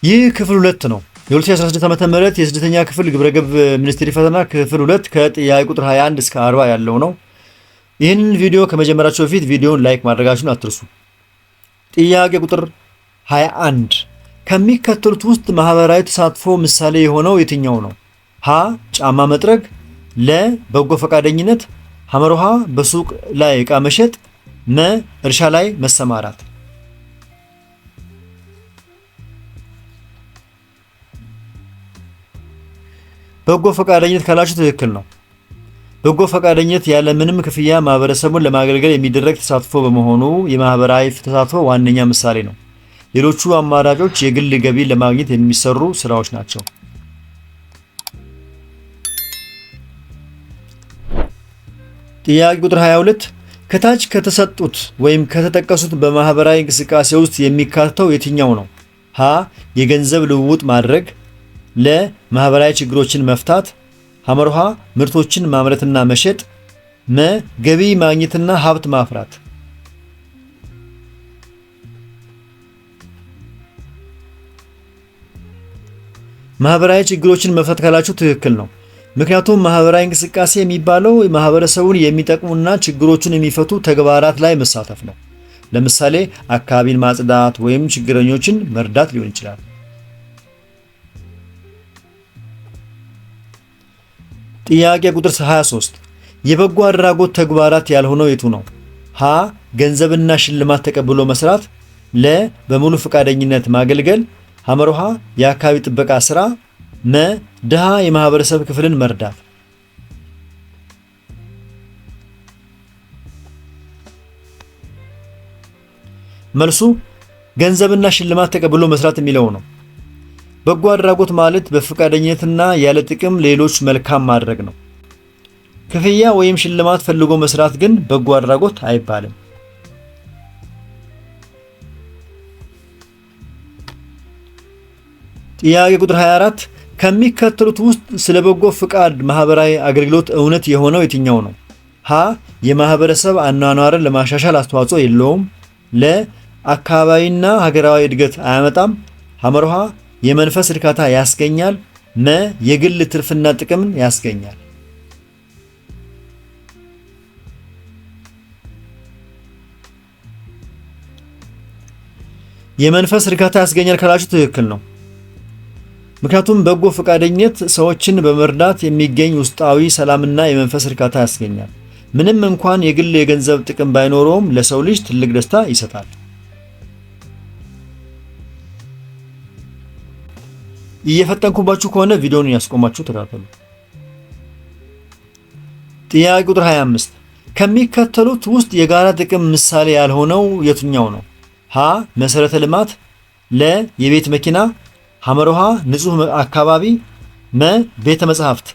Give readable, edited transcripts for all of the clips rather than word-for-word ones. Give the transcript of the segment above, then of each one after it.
ይህ ክፍል 2 ነው። የ2016 ዓ.ም የስድስተኛ ክፍል ግብረገብ ሚኒስትሪ ፈተና ክፍል 2 ከጥያቄ ቁጥር 21 እስከ 40 ያለው ነው። ይህንን ቪዲዮ ከመጀመራችሁ በፊት ቪዲዮውን ላይክ ማድረጋችሁን አትርሱ። ጥያቄ ቁጥር 21 ከሚከተሉት ውስጥ ማህበራዊ ተሳትፎ ምሳሌ የሆነው የትኛው ነው? ሀ ጫማ መጥረግ፣ ለ በጎ ፈቃደኝነት፣ ሐመርሃ በሱቅ ላይ ዕቃ መሸጥ፣ መ እርሻ ላይ መሰማራት። በጎ ፈቃደኝነት ካላችሁ ትክክል ነው። በጎ ፈቃደኝነት ያለ ምንም ክፍያ ማህበረሰቡን ለማገልገል የሚደረግ ተሳትፎ በመሆኑ የማህበራዊ ተሳትፎ ዋነኛ ምሳሌ ነው። ሌሎቹ አማራጮች የግል ገቢ ለማግኘት የሚሰሩ ስራዎች ናቸው። ጥያቄ ቁጥር 22 ከታች ከተሰጡት ወይም ከተጠቀሱት በማህበራዊ እንቅስቃሴ ውስጥ የሚካተተው የትኛው ነው? ሀ የገንዘብ ልውውጥ ማድረግ፣ ለ ማህበራዊ ችግሮችን መፍታት፣ ሐመርሃ ምርቶችን ማምረትና መሸጥ፣ መ ገቢ ማግኘትና ሀብት ማፍራት። ማህበራዊ ችግሮችን መፍታት ካላችሁ ትክክል ነው። ምክንያቱም ማህበራዊ እንቅስቃሴ የሚባለው ማህበረሰቡን የሚጠቅሙና ችግሮችን የሚፈቱ ተግባራት ላይ መሳተፍ ነው። ለምሳሌ አካባቢን ማጽዳት ወይም ችግረኞችን መርዳት ሊሆን ይችላል። ጥያቄ ቁጥር 23 የበጎ አድራጎት ተግባራት ያልሆነው የቱ ነው? ሀ ገንዘብና ሽልማት ተቀብሎ መስራት፣ ለ በሙሉ ፈቃደኝነት ማገልገል፣ ሐመርሃ የአካባቢ ጥበቃ ስራ፣ መ ድሃ የማህበረሰብ ክፍልን መርዳት። መልሱ ገንዘብና ሽልማት ተቀብሎ መስራት የሚለው ነው። በጎ አድራጎት ማለት በፈቃደኝነትና ያለ ጥቅም ሌሎች መልካም ማድረግ ነው። ክፍያ ወይም ሽልማት ፈልጎ መስራት ግን በጎ አድራጎት አይባልም። ጥያቄ ቁጥር 24 ከሚከተሉት ውስጥ ስለ በጎ ፍቃድ ማህበራዊ አገልግሎት እውነት የሆነው የትኛው ነው? ሀ የማህበረሰብ አኗኗርን ለማሻሻል አስተዋጽኦ የለውም፣ ለ አካባቢና ሀገራዊ እድገት አያመጣም፣ ሐመርሃ የመንፈስ እርካታ ያስገኛል፣ መ የግል ትርፍና ጥቅምን ያስገኛል። የመንፈስ እርካታ ያስገኛል ካላችሁ ትክክል ነው። ምክንያቱም በጎ ፈቃደኝነት ሰዎችን በመርዳት የሚገኝ ውስጣዊ ሰላምና የመንፈስ እርካታ ያስገኛል። ምንም እንኳን የግል የገንዘብ ጥቅም ባይኖረውም ለሰው ልጅ ትልቅ ደስታ ይሰጣል። እየፈጠንኩባችሁ ከሆነ ቪዲዮውን ያስቆማችሁ ተከታተሉ። ጥያቄ ቁጥር 25 ከሚከተሉት ውስጥ የጋራ ጥቅም ምሳሌ ያልሆነው የትኛው ነው? ሀ መሰረተ ልማት፣ ለ የቤት መኪና፣ ሐመርሃ ንጹህ አካባቢ፣ መ ቤተ መጻሕፍት።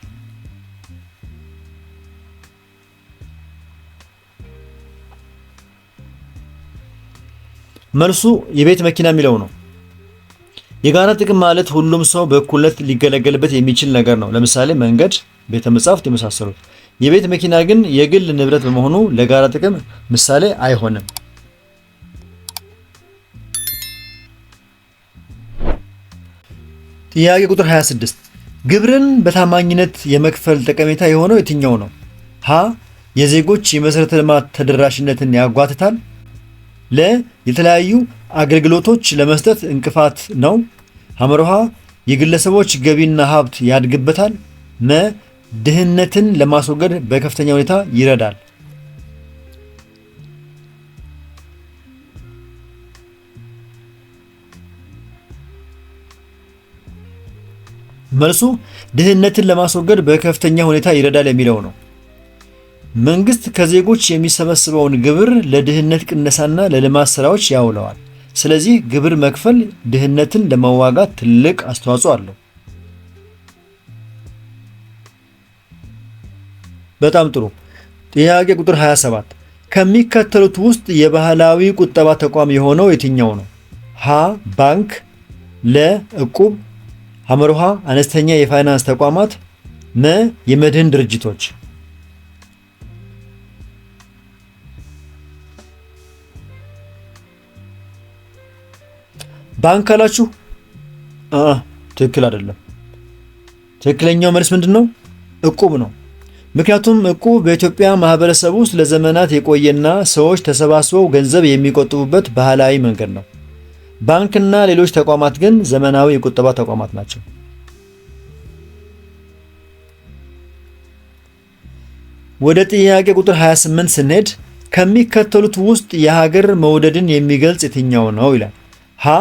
መልሱ የቤት መኪና የሚለው ነው። የጋራ ጥቅም ማለት ሁሉም ሰው በእኩልነት ሊገለገልበት የሚችል ነገር ነው። ለምሳሌ መንገድ፣ ቤተ መጻሕፍት የመሳሰሉት። የቤት መኪና ግን የግል ንብረት በመሆኑ ለጋራ ጥቅም ምሳሌ አይሆንም። ጥያቄ ቁጥር 26 ግብርን በታማኝነት የመክፈል ጠቀሜታ የሆነው የትኛው ነው? ሀ የዜጎች የመሰረተ ልማት ተደራሽነትን ያጓትታል፣ ለ የተለያዩ አገልግሎቶች ለመስጠት እንቅፋት ነው፣ ሐመርሃ የግለሰቦች ገቢና ሀብት ያድግበታል፣ መ ድህነትን ለማስወገድ በከፍተኛ ሁኔታ ይረዳል። መልሱ ድህነትን ለማስወገድ በከፍተኛ ሁኔታ ይረዳል የሚለው ነው። መንግስት ከዜጎች የሚሰበስበውን ግብር ለድህነት ቅነሳና ለልማት ስራዎች ያውለዋል። ስለዚህ ግብር መክፈል ድህነትን ለመዋጋት ትልቅ አስተዋጽኦ አለው። በጣም ጥሩ። ጥያቄ ቁጥር 27 ከሚከተሉት ውስጥ የባህላዊ ቁጠባ ተቋም የሆነው የትኛው ነው? ሀ ባንክ፣ ለ እቁብ፣ ሐመርሃ አነስተኛ የፋይናንስ ተቋማት፣ መ የመድህን ድርጅቶች። ባንክ አላችሁ? ትክክል አይደለም። ትክክለኛው መልስ ምንድነው? እቁብ ነው። ምክንያቱም እቁብ በኢትዮጵያ ማህበረሰብ ውስጥ ለዘመናት የቆየና ሰዎች ተሰባስበው ገንዘብ የሚቆጥቡበት ባህላዊ መንገድ ነው። ባንክና ሌሎች ተቋማት ግን ዘመናዊ የቁጠባ ተቋማት ናቸው። ወደ ጥያቄ ቁጥር 28 ስንሄድ ከሚከተሉት ውስጥ የሀገር መውደድን የሚገልጽ የትኛው ነው ይላል። ሀ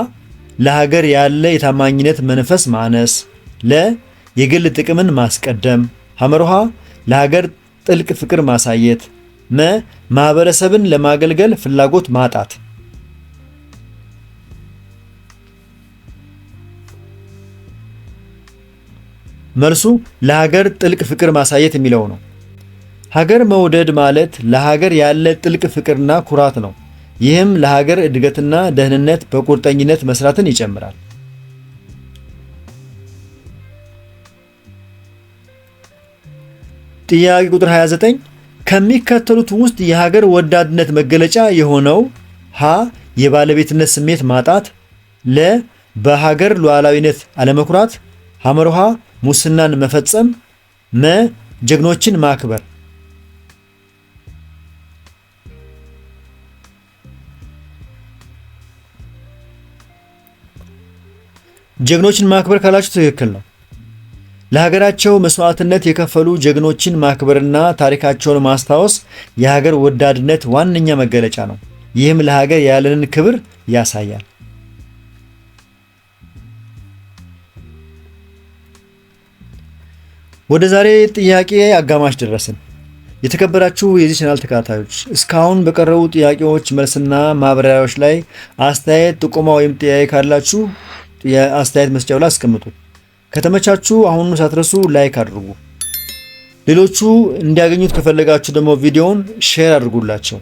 ለሀገር ያለ የታማኝነት መንፈስ ማነስ፣ ለ የግል ጥቅምን ማስቀደም፣ ሐመርሃ ለሀገር ጥልቅ ፍቅር ማሳየት፣ መ ማህበረሰብን ለማገልገል ፍላጎት ማጣት። መልሱ ለሀገር ጥልቅ ፍቅር ማሳየት የሚለው ነው። ሀገር መውደድ ማለት ለሀገር ያለ ጥልቅ ፍቅርና ኩራት ነው። ይህም ለሀገር እድገትና ደህንነት በቁርጠኝነት መስራትን ይጨምራል። ጥያቄ ቁጥር 29 ከሚከተሉት ውስጥ የሀገር ወዳድነት መገለጫ የሆነው ሀ የባለቤትነት ስሜት ማጣት፣ ለ በሀገር ሉዓላዊነት አለመኩራት፣ ሐመርሃ ሙስናን መፈጸም፣ መ ጀግኖችን ማክበር። ጀግኖችን ማክበር ካላችሁ ትክክል ነው። ለሀገራቸው መስዋዕትነት የከፈሉ ጀግኖችን ማክበርና ታሪካቸውን ማስታወስ የሀገር ወዳድነት ዋነኛ መገለጫ ነው። ይህም ለሀገር ያለንን ክብር ያሳያል። ወደ ዛሬ ጥያቄ አጋማሽ ደረስን። የተከበራችሁ የዚህ ቻናል ተከታታዮች እስካሁን በቀረቡ ጥያቄዎች መልስና ማብራሪያዎች ላይ አስተያየት፣ ጥቆማ ወይም ጥያቄ ካላችሁ የአስተያየት መስጫው ላይ አስቀምጡ። ከተመቻችሁ አሁኑ ሳትረሱ ላይክ አድርጉ። ሌሎቹ እንዲያገኙት ከፈለጋችሁ ደግሞ ቪዲዮውን ሼር አድርጉላቸው።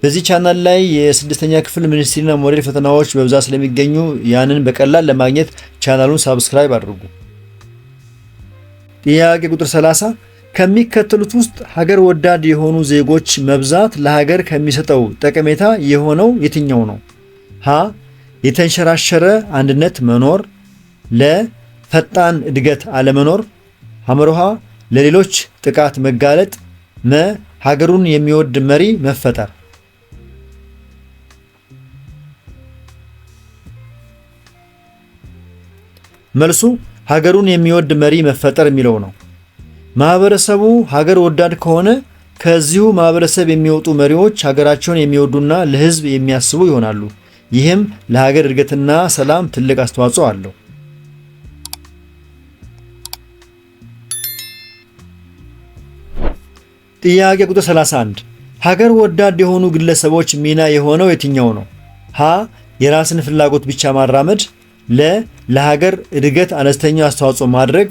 በዚህ ቻናል ላይ የስድስተኛ ክፍል ሚኒስትሪና ሞዴል ፈተናዎች በብዛት ስለሚገኙ ያንን በቀላል ለማግኘት ቻናሉን ሳብስክራይብ አድርጉ። ጥያቄ ቁጥር 30 ከሚከተሉት ውስጥ ሀገር ወዳድ የሆኑ ዜጎች መብዛት ለሀገር ከሚሰጠው ጠቀሜታ የሆነው የትኛው ነው? ሀ የተንሸራሸረ አንድነት መኖር፣ ለ ፈጣን እድገት አለመኖር፣ ሐመርሃ ለሌሎች ጥቃት መጋለጥ፣ መ ሀገሩን የሚወድ መሪ መፈጠር። መልሱ ሀገሩን የሚወድ መሪ መፈጠር የሚለው ነው። ማህበረሰቡ ሀገር ወዳድ ከሆነ ከዚሁ ማህበረሰብ የሚወጡ መሪዎች ሀገራቸውን የሚወዱና ለሕዝብ የሚያስቡ ይሆናሉ። ይህም ለሀገር እድገትና ሰላም ትልቅ አስተዋጽኦ አለው። ጥያቄ ቁጥር 31 ሀገር ወዳድ የሆኑ ግለሰቦች ሚና የሆነው የትኛው ነው? ሀ የራስን ፍላጎት ብቻ ማራመድ፣ ለ ለሀገር እድገት አነስተኛ አስተዋጽኦ ማድረግ፣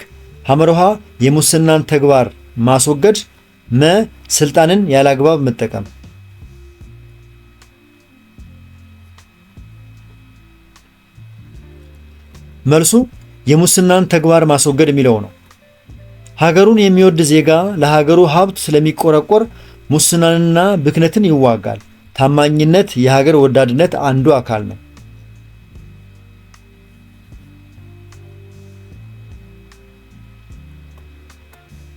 ሐመርሃ የሙስናን ተግባር ማስወገድ፣ መ ስልጣንን ያላግባብ መጠቀም። መልሱ የሙስናን ተግባር ማስወገድ የሚለው ነው። ሀገሩን የሚወድ ዜጋ ለሀገሩ ሀብት ስለሚቆረቆር ሙስናንና ብክነትን ይዋጋል። ታማኝነት የሀገር ወዳድነት አንዱ አካል ነው።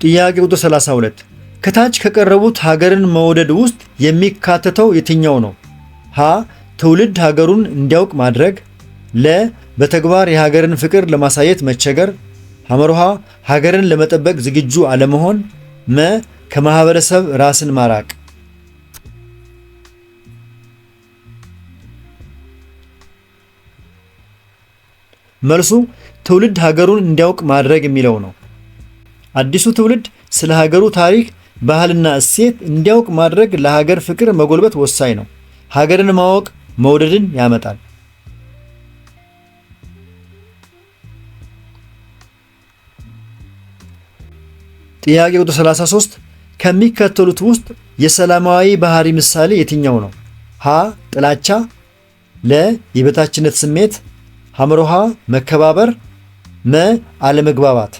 ጥያቄ ቁጥር 32 ከታች ከቀረቡት ሀገርን መውደድ ውስጥ የሚካተተው የትኛው ነው? ሀ ትውልድ ሀገሩን እንዲያውቅ ማድረግ፣ ለ በተግባር የሀገርን ፍቅር ለማሳየት መቸገር፣ ሐመርሃ ሀገርን ለመጠበቅ ዝግጁ አለመሆን፣ መ ከማህበረሰብ ራስን ማራቅ። መልሱ ትውልድ ሀገሩን እንዲያውቅ ማድረግ የሚለው ነው። አዲሱ ትውልድ ስለ ሀገሩ ታሪክ፣ ባህልና እሴት እንዲያውቅ ማድረግ ለሀገር ፍቅር መጎልበት ወሳኝ ነው። ሀገርን ማወቅ መውደድን ያመጣል። ጥያቄ ቁጥር 33 ከሚከተሉት ውስጥ የሰላማዊ ባህሪ ምሳሌ የትኛው ነው? ሀ ጥላቻ፣ ለ የበታችነት ስሜት፣ ሐመርሃ መከባበር፣ መ አለመግባባት።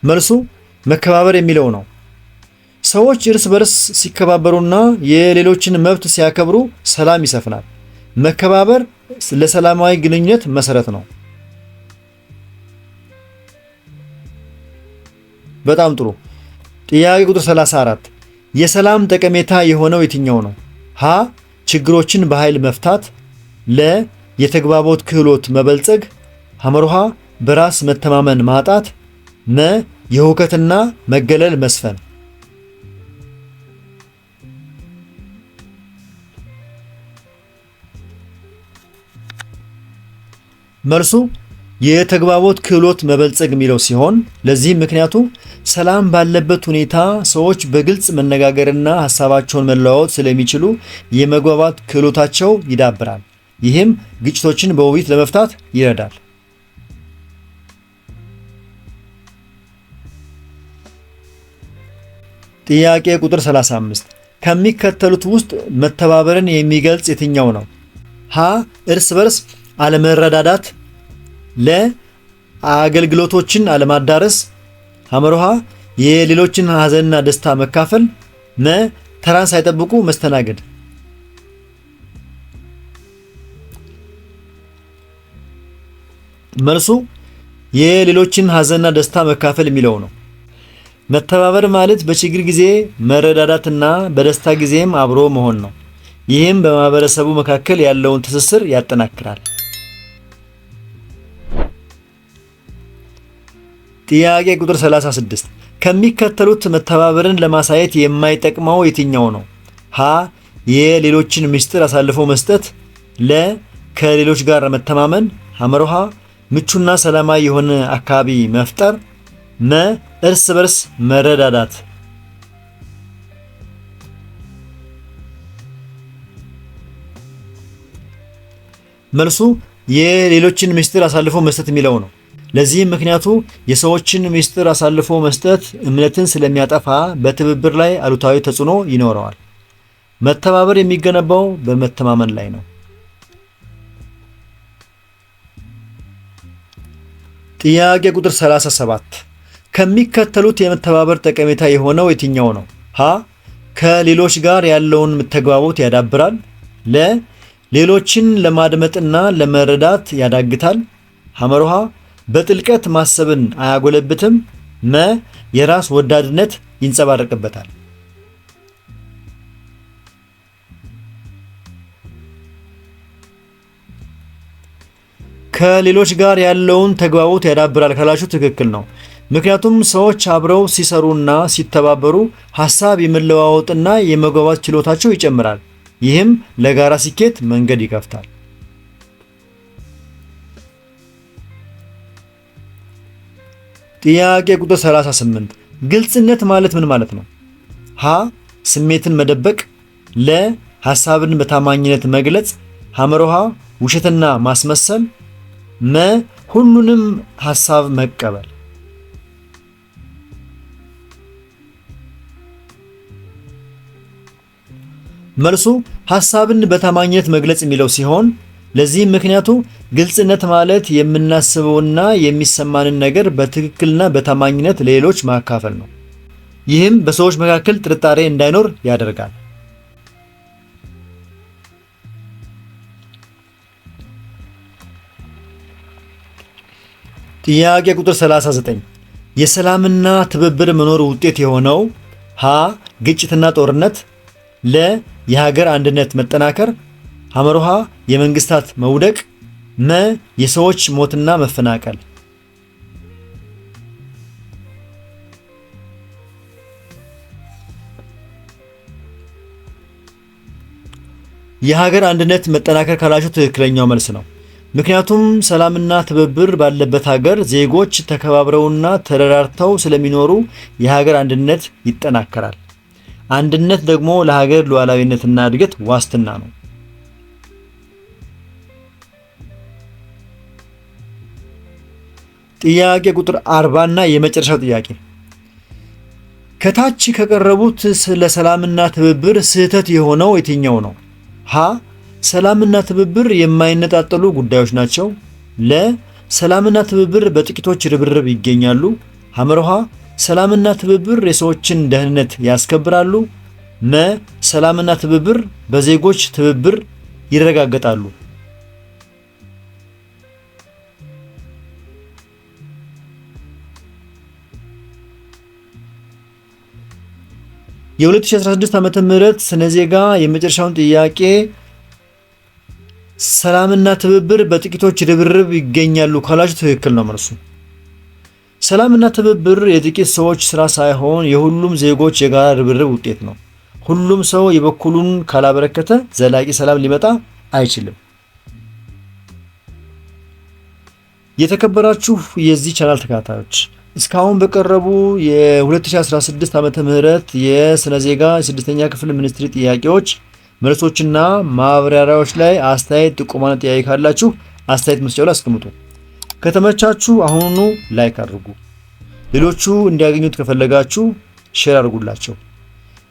መልሱ መከባበር የሚለው ነው። ሰዎች እርስ በርስ ሲከባበሩና የሌሎችን መብት ሲያከብሩ ሰላም ይሰፍናል። መከባበር ለሰላማዊ ግንኙነት መሰረት ነው። በጣም ጥሩ። ጥያቄ ቁጥር 34 የሰላም ጠቀሜታ የሆነው የትኛው ነው? ሀ ችግሮችን በኃይል መፍታት፣ ለ የተግባቦት ክህሎት መበልጸግ፣ ሐመርሃ በራስ መተማመን ማጣት፣ መ የሁከትና መገለል መስፈን። መልሱ የተግባቦት ክህሎት መበልጸግ የሚለው ሲሆን ለዚህም ምክንያቱ ሰላም ባለበት ሁኔታ ሰዎች በግልጽ መነጋገርና ሐሳባቸውን መለዋወጥ ስለሚችሉ የመግባባት ክህሎታቸው ይዳብራል። ይህም ግጭቶችን በውይይት ለመፍታት ይረዳል። ጥያቄ ቁጥር 35 ከሚከተሉት ውስጥ መተባበርን የሚገልጽ የትኛው ነው? ሀ እርስ በርስ አለመረዳዳት፣ ለ አገልግሎቶችን አለማዳረስ፣ ሐመርሃ የሌሎችን ሐዘንና ደስታ መካፈል፣ መ ተራን ሳይጠብቁ መስተናገድ። መልሱ የሌሎችን ሐዘንና ደስታ መካፈል የሚለው ነው። መተባበር ማለት በችግር ጊዜ መረዳዳትና በደስታ ጊዜም አብሮ መሆን ነው። ይህም በማህበረሰቡ መካከል ያለውን ትስስር ያጠናክራል። ጥያቄ ቁጥር 36 ከሚከተሉት መተባበርን ለማሳየት የማይጠቅመው የትኛው ነው? ሀ የሌሎችን ምስጢር አሳልፎ መስጠት፣ ለ ከሌሎች ጋር መተማመን፣ ሐመርሃ ምቹና ሰላማዊ የሆነ አካባቢ መፍጠር፣ መ እርስ በርስ መረዳዳት። መልሱ የሌሎችን ምስጢር አሳልፎ መስጠት የሚለው ነው። ለዚህም ምክንያቱ የሰዎችን ምስጢር አሳልፎ መስጠት እምነትን ስለሚያጠፋ በትብብር ላይ አሉታዊ ተጽዕኖ ይኖረዋል። መተባበር የሚገነባው በመተማመን ላይ ነው። ጥያቄ ቁጥር 37 ከሚከተሉት የመተባበር ጠቀሜታ የሆነው የትኛው ነው? ሀ ከሌሎች ጋር ያለውን ተግባቦት ያዳብራል፣ ለ ሌሎችን ለማድመጥና ለመረዳት ያዳግታል፣ ሐመርሃ በጥልቀት ማሰብን አያጎለብትም፣ መ የራስ ወዳድነት ይንጸባረቅበታል። ከሌሎች ጋር ያለውን ተግባቦት ያዳብራል ካላችሁ ትክክል ነው። ምክንያቱም ሰዎች አብረው ሲሰሩና ሲተባበሩ ሐሳብ የመለዋወጥና የመግባባት ችሎታቸው ይጨምራል። ይህም ለጋራ ስኬት መንገድ ይከፍታል። ጥያቄ ቁጥር 38 ግልጽነት ማለት ምን ማለት ነው? ሀ ስሜትን መደበቅ፣ ለ ሐሳብን በታማኝነት መግለጽ፣ ሐመርሃ ውሸትና ማስመሰል፣ መ ሁሉንም ሐሳብ መቀበል። መልሱ ሐሳብን በታማኝነት መግለጽ የሚለው ሲሆን ለዚህም ምክንያቱ ግልጽነት ማለት የምናስበውና የሚሰማንን ነገር በትክክልና በታማኝነት ለሌሎች ማካፈል ነው። ይህም በሰዎች መካከል ጥርጣሬ እንዳይኖር ያደርጋል። ጥያቄ ቁጥር 39 የሰላምና ትብብር መኖር ውጤት የሆነው ሀ ግጭትና ጦርነት፣ ለ የሀገር አንድነት መጠናከር፣ ሐመርሃ የመንግስታት መውደቅ፣ መ የሰዎች ሞትና መፈናቀል። የሀገር አንድነት መጠናከር ካላችሁ ትክክለኛው መልስ ነው። ምክንያቱም ሰላምና ትብብር ባለበት ሀገር ዜጎች ተከባብረውና ተረዳርተው ስለሚኖሩ የሀገር አንድነት ይጠናከራል። አንድነት ደግሞ ለሀገር ሉዓላዊነትና እድገት ዋስትና ነው። ጥያቄ ቁጥር 40 እና የመጨረሻው ጥያቄ ከታች ከቀረቡት ስለ ሰላምና ትብብር ስህተት የሆነው የትኛው ነው? ሀ ሰላምና ትብብር የማይነጣጠሉ ጉዳዮች ናቸው፣ ለ ሰላምና ትብብር በጥቂቶች ርብርብ ይገኛሉ፣ ሐመርሃ ሰላምና ትብብር የሰዎችን ደህንነት ያስከብራሉ። መ ሰላምና ትብብር በዜጎች ትብብር ይረጋገጣሉ። የ2016 ዓመተ ምህረት ስነ ዜጋ የመጨረሻውን ጥያቄ ሰላምና ትብብር በጥቂቶች ርብርብ ይገኛሉ ካላችሁ ትክክል ነው መልሱ። ሰላምና ትብብር የጥቂት ሰዎች ስራ ሳይሆን የሁሉም ዜጎች የጋራ ርብርብ ውጤት ነው። ሁሉም ሰው የበኩሉን ካላበረከተ ዘላቂ ሰላም ሊመጣ አይችልም። የተከበራችሁ የዚህ ቻናል ተከታታዮች እስካሁን በቀረቡ የ2016 ዓመተ ምህረት የስነ ዜጋ የስድስተኛ ክፍል ሚኒስትሪ ጥያቄዎች መልሶችና ማብራሪያዎች ላይ አስተያየት ጥቆማና ጥያቄ ካላችሁ አስተያየት መስጫው ላይ አስቀምጡ። ከተመቻችሁ አሁኑ ላይክ አድርጉ። ሌሎቹ እንዲያገኙት ከፈለጋችሁ ሼር አድርጉላቸው።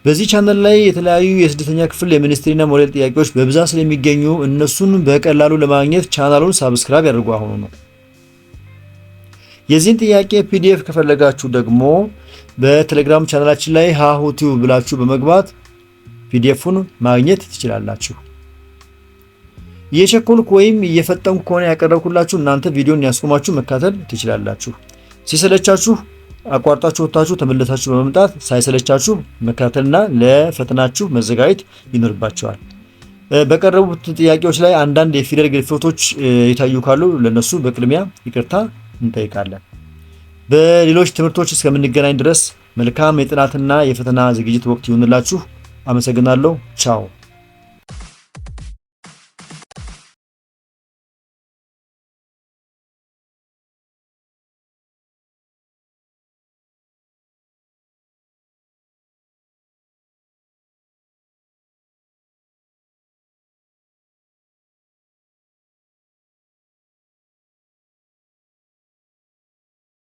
በዚህ ቻናል ላይ የተለያዩ የስድስተኛ ክፍል የሚኒስትሪና ሞዴል ጥያቄዎች በብዛት ስለሚገኙ እነሱን በቀላሉ ለማግኘት ቻናሉን ሳብስክራይብ ያድርጉ አሁኑ ነው። የዚህን ጥያቄ ፒዲኤፍ ከፈለጋችሁ ደግሞ በቴሌግራም ቻናላችን ላይ ሃሁ ቲዩብ ብላችሁ በመግባት ፒዲኤፉን ማግኘት ትችላላችሁ። እየቸኮልኩ ወይም እየፈጠንኩ ከሆነ ያቀረብኩላችሁ እናንተ ቪዲዮን ያስቆማችሁ መከታተል ትችላላችሁ። ሲሰለቻችሁ አቋርጣችሁ ወጣችሁ ተመለሳችሁ በመምጣት ሳይሰለቻችሁ መከታተልና ለፈተናችሁ መዘጋጀት ይኖርባችኋል። በቀረቡት ጥያቄዎች ላይ አንዳንድ የፊደል ግድፈቶች የታዩ ካሉ ለነሱ በቅድሚያ ይቅርታ እንጠይቃለን። በሌሎች ትምህርቶች እስከምንገናኝ ድረስ መልካም የጥናትና የፈተና ዝግጅት ወቅት ይሁንላችሁ። አመሰግናለሁ። ቻው።